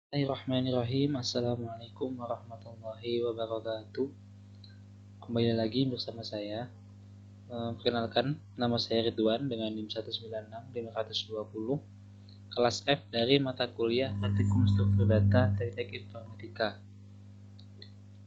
Bismillahirrahmanirrahim. Assalamualaikum warahmatullahi wabarakatuh. Kembali lagi bersama saya. Perkenalkan, nama saya Ridwan dengan NIM 196-520, kelas F dari mata kuliah Praktikum Struktur Data Teknik Informatika.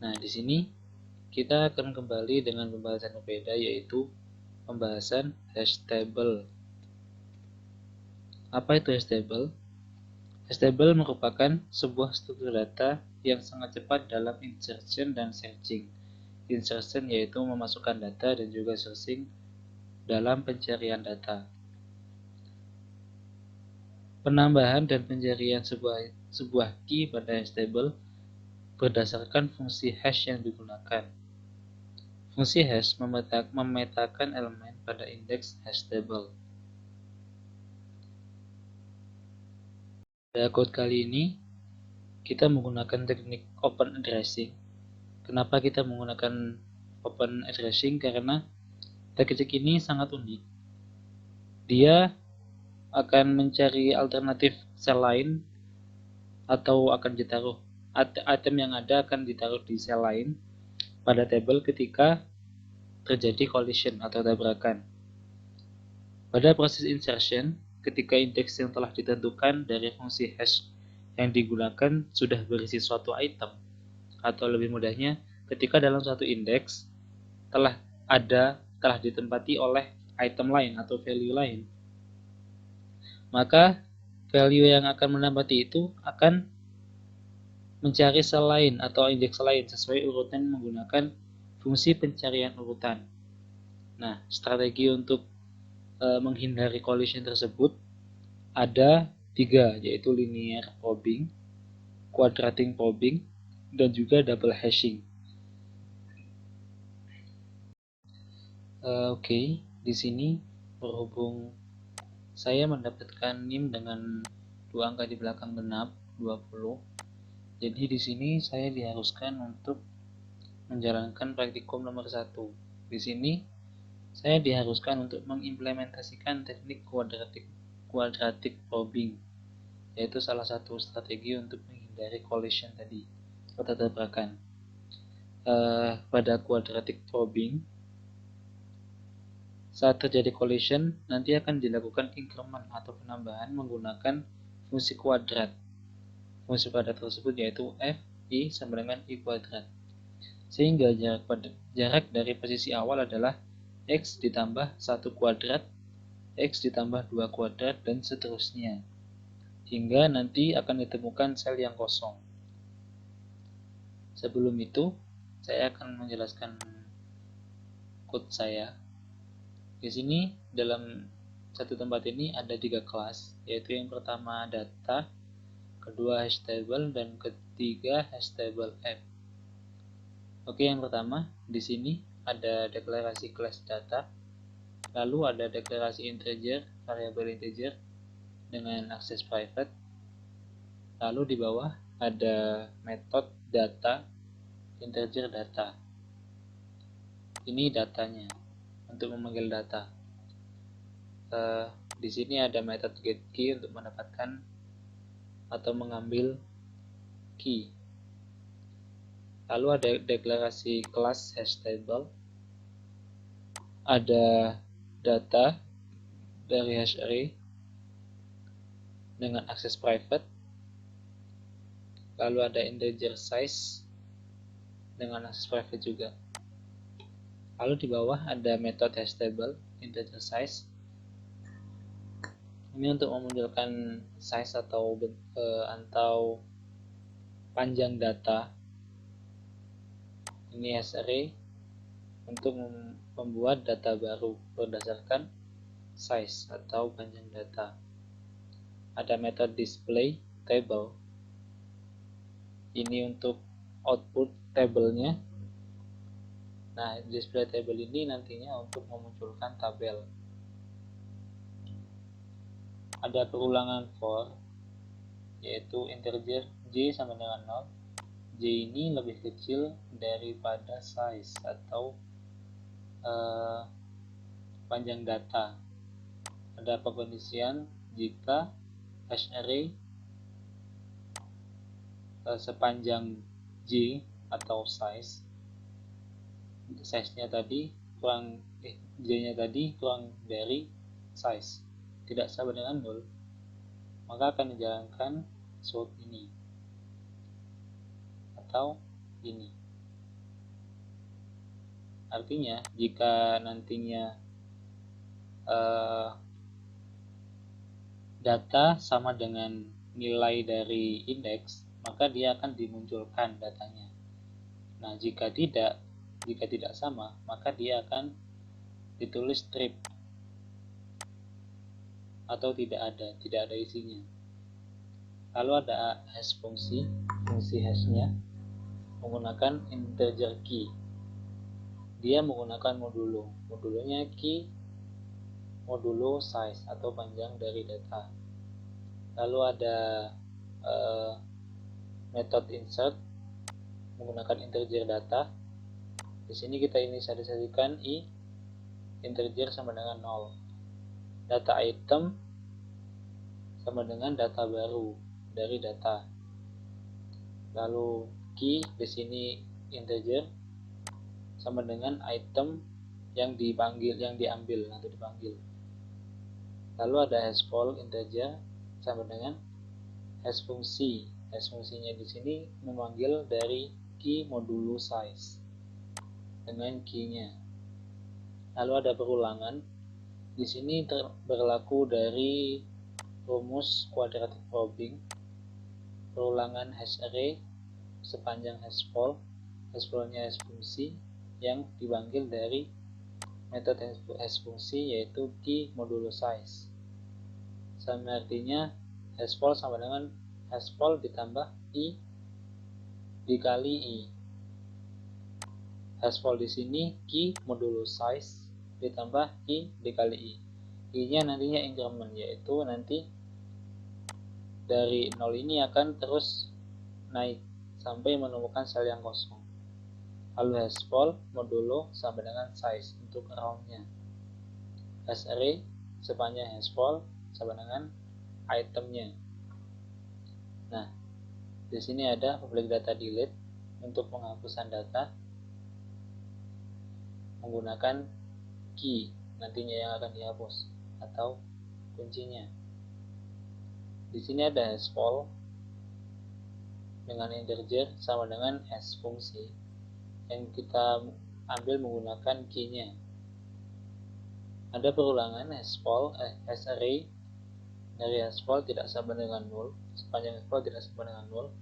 Nah, di sini kita akan kembali dengan pembahasan berbeda, yaitu pembahasan hash table. Apa itu hash table? Hash table merupakan sebuah struktur data yang sangat cepat dalam insertion dan searching. Insertion yaitu memasukkan data dan juga searching dalam pencarian data. Penambahan dan pencarian sebuah key pada hash table berdasarkan fungsi hash yang digunakan. Fungsi hash memetakan elemen pada indeks hash table. Pada code kali ini, kita menggunakan teknik open addressing. Kenapa kita menggunakan open addressing? Karena teknik ini sangat unik. Dia akan mencari alternatif sel lain atau akan ditaruh item yang ada akan ditaruh di sel lain pada tabel ketika terjadi collision atau tabrakan. Pada proses insertion, ketika indeks yang telah ditentukan dari fungsi hash yang digunakan sudah berisi suatu item, atau lebih mudahnya, ketika dalam suatu indeks telah ditempati oleh item lain atau value lain, maka value yang akan menempati itu akan mencari sel lain atau indeks lain sesuai urutan menggunakan fungsi pencarian urutan. Nah, strategi untuk menghindari collision tersebut ada 3, yaitu linear probing, quadratic probing, dan juga double hashing. Oke, di sini berhubung saya mendapatkan NIM dengan 2 angka di belakang genap 20, jadi di sini saya diharuskan untuk menjalankan praktikum nomor 1. Di sini saya diharuskan untuk mengimplementasikan teknik quadratic probing, yaitu salah satu strategi untuk menghindari collision tadi atau tabrakan. Pada quadratic probing, saat terjadi collision nanti akan dilakukan increment atau penambahan menggunakan fungsi kuadrat. Fungsi kuadrat tersebut yaitu f i sama dengan i kuadrat, sehingga jarak dari posisi awal adalah x ditambah 1 kuadrat, x ditambah 2 kuadrat, dan seterusnya, hingga nanti akan ditemukan sel yang kosong. Sebelum itu, saya akan menjelaskan code saya. Di sini, dalam satu tempat ini ada 3 kelas, yaitu yang pertama data, kedua hash table, dan ketiga hash table f. Oke, yang pertama, di sini ada deklarasi kelas data, lalu ada deklarasi integer, variabel integer dengan akses private, lalu di bawah ada metode data, integer data. Ini datanya untuk memanggil data. Di sini ada metode getKey untuk mendapatkan atau mengambil key. Lalu ada deklarasi kelas hash table, ada data dari hash array dengan akses private, lalu ada integer size dengan akses private juga. Lalu di bawah ada metode hash table, integer size. Ini untuk memunculkan size atau panjang data. Ini hash array untuk membuat data baru berdasarkan size atau panjang data. Ada metode display table. Ini untuk output tabelnya. Nah, display table ini nantinya untuk memunculkan tabel. Ada perulangan for, yaitu integer j sama dengan 0. J ini lebih kecil daripada size atau panjang data. Ada pengkondisian jika hash array sepanjang J atau size-nya tadi kurang J-nya tadi kurang dari size, tidak sama dengan 0, maka akan dijalankan sort ini atau ini. Artinya jika nantinya data sama dengan nilai dari indeks, maka dia akan dimunculkan datanya. Nah, jika tidak sama, maka dia akan ditulis strip atau tidak ada isinya. Lalu ada hash fungsi hashnya menggunakan integer key. Dia menggunakan modulonya key, modulo size atau panjang dari data. Lalu ada method insert menggunakan integer data. Di sini kita inisialisasikan i integer sama dengan 0. Data item sama dengan data baru dari data. Lalu key di sini integer sama dengan item yang diambil atau dipanggil. Lalu ada hashful integer sama dengan hash fungsi. Hash fungsinya di sini memanggil dari key modulo size dengan key-nya. Lalu ada perulangan. Di sini berlaku dari rumus quadratic probing. Perulangan hash array sepanjang hashful. Hashful-nya hash fungsi yang dipanggil dari metode hash fungsi yaitu key modulo size. Sama artinya hashful sama dengan hashful ditambah i dikali i. Hashful di sini key modulo size ditambah i dikali i. I-nya nantinya increment, yaitu nanti dari 0 ini akan terus naik sampai menemukan sel yang kosong. Lalu hashful modulo sama dengan size untuk roundnya. Hash array sepanjang hashful sama dengan itemnya. Nah, di sini ada public data delete untuk penghapusan data menggunakan key nantinya yang akan dihapus atau kuncinya. Di sini ada hashful dengan integer sama dengan hash fungsi yang kita ambil menggunakan key-nya. Ada perulangan hashful hash array dari hashful tidak sama dengan 0, sepanjang hashful tidak sama dengan 0,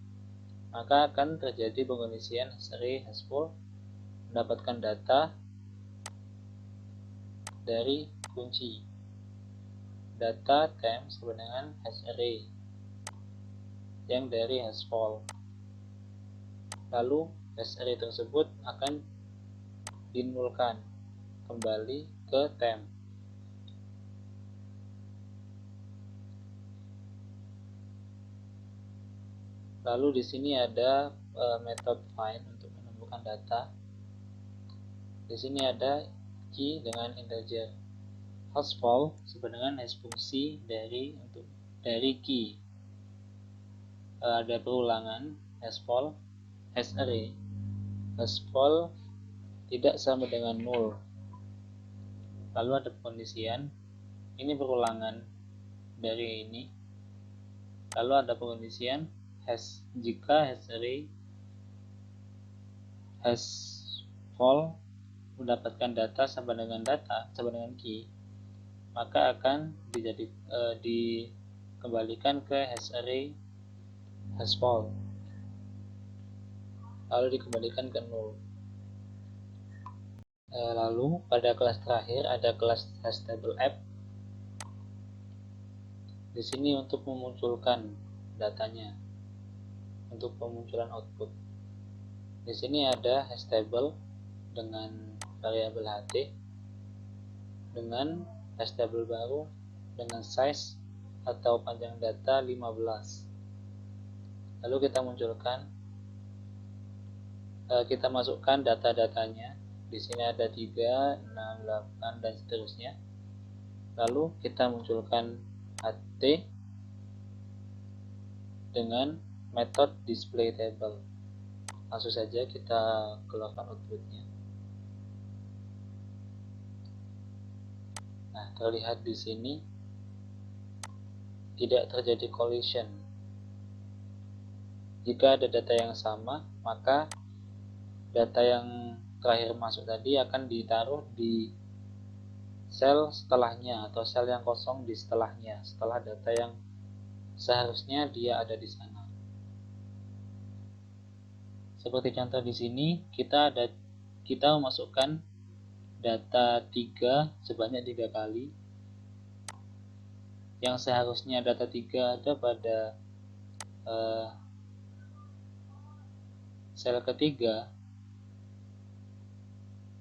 maka akan terjadi pengisian hash array hashful mendapatkan data dari kunci. Data temp sama dengan hash array yang dari hashful. Lalu hash array tersebut akan dinulkan kembali ke temp. Lalu di sini ada metode find untuk menemukan data. Di sini ada key dengan integer. Hashful sama dengan hash fungsi dari key. Ada perulangan hashful hash array. Hashful tidak sama dengan 0. Lalu ada pengondisian. Ini perulangan dari ini. Lalu ada pengondisian hash jika hash array hashful mendapatkan data sama dengan key, maka akan dikembalikan ke hash array hashful, lalu dikembalikan ke 0. Lalu pada kelas terakhir ada kelas hashtable app. Di sini untuk memunculkan datanya, untuk pemunculan output. Di sini ada hashtable dengan variabel ht, dengan hashtable baru dengan size atau panjang data 15. Lalu kita munculkan, kita masukkan data-datanya. Di sini ada 3, 6, 8 dan seterusnya. Lalu kita munculkan ht dengan method display table. Langsung saja kita keluarkan outputnya. Nah, terlihat di sini tidak terjadi collision. Jika ada data yang sama, maka data yang terakhir masuk tadi akan ditaruh di sel setelahnya atau sel yang kosong di setelahnya, setelah data yang seharusnya dia ada di sana. Seperti contoh di sini, kita memasukkan data 3 sebanyak 3 kali. Yang seharusnya data 3 ada pada sel ketiga,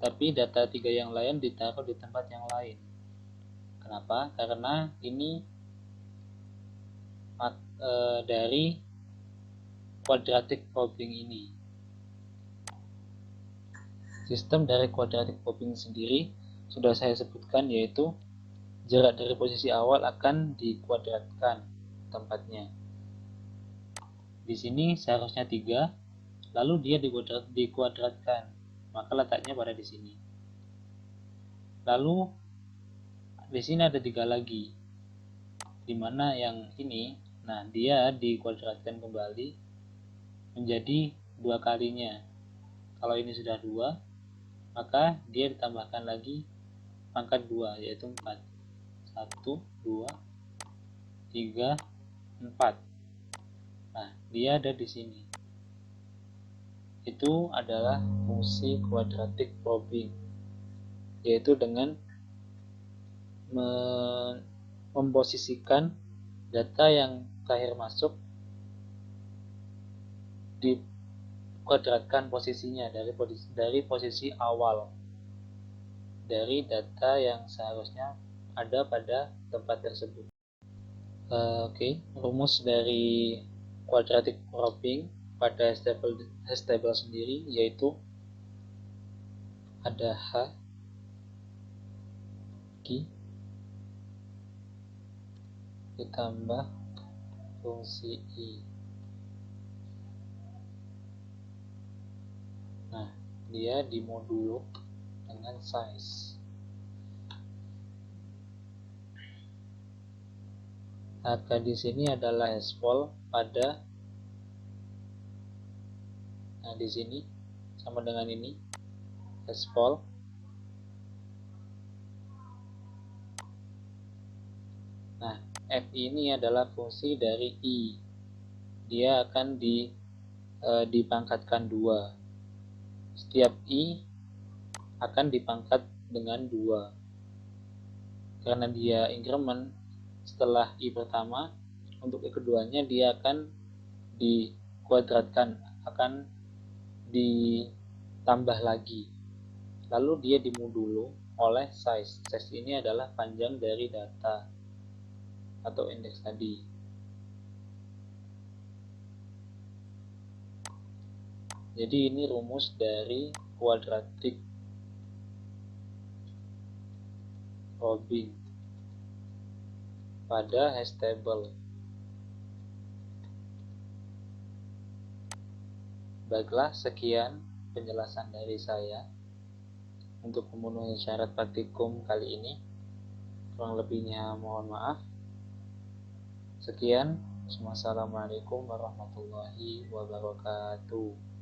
tapi data 3 yang lain ditaruh di tempat yang lain. Kenapa? Karena ini dari quadratic probing ini. Sistem dari quadratic probing sendiri sudah saya sebutkan, yaitu jarak dari posisi awal akan dikuadratkan tempatnya. Di sini seharusnya 3, lalu dia dikuadratkan, maka letaknya pada di sini. Lalu di sini ada 3 lagi, dimana yang ini, nah dia dikuadratkan kembali menjadi 2 kalinya. Kalau ini sudah 2, maka dia ditambahkan lagi pangkat 2, yaitu 4. 1, 2, 3, 4. Nah, dia ada di sini. Itu adalah fungsi quadratic probing, yaitu dengan memposisikan data yang terakhir masuk, dikuadratkan posisinya dari posisi awal dari data yang seharusnya ada pada tempat tersebut. Oke, rumus dari quadratic probing pada hash-table sendiri yaitu ada H ditambah fungsi I. Nah, dia dimodulo dengan size. Harga di sini adalah hashval pada, nah di sini sama dengan ini hashval. Nah, F ini adalah fungsi dari I. Dia akan dipangkatkan 2. Setiap I akan dipangkat dengan 2. Karena dia increment, setelah I pertama, untuk I keduanya dia akan dikuadratkan, akan ditambah lagi. Lalu dia dimodulo oleh size. Size ini adalah panjang dari data atau indeks tadi. Jadi ini rumus dari quadratic probing pada hash table. Baiklah, sekian penjelasan dari saya untuk memenuhi syarat praktikum kali ini. Kurang lebihnya mohon maaf. Sekian. Wassalamualaikum warahmatullahi wabarakatuh.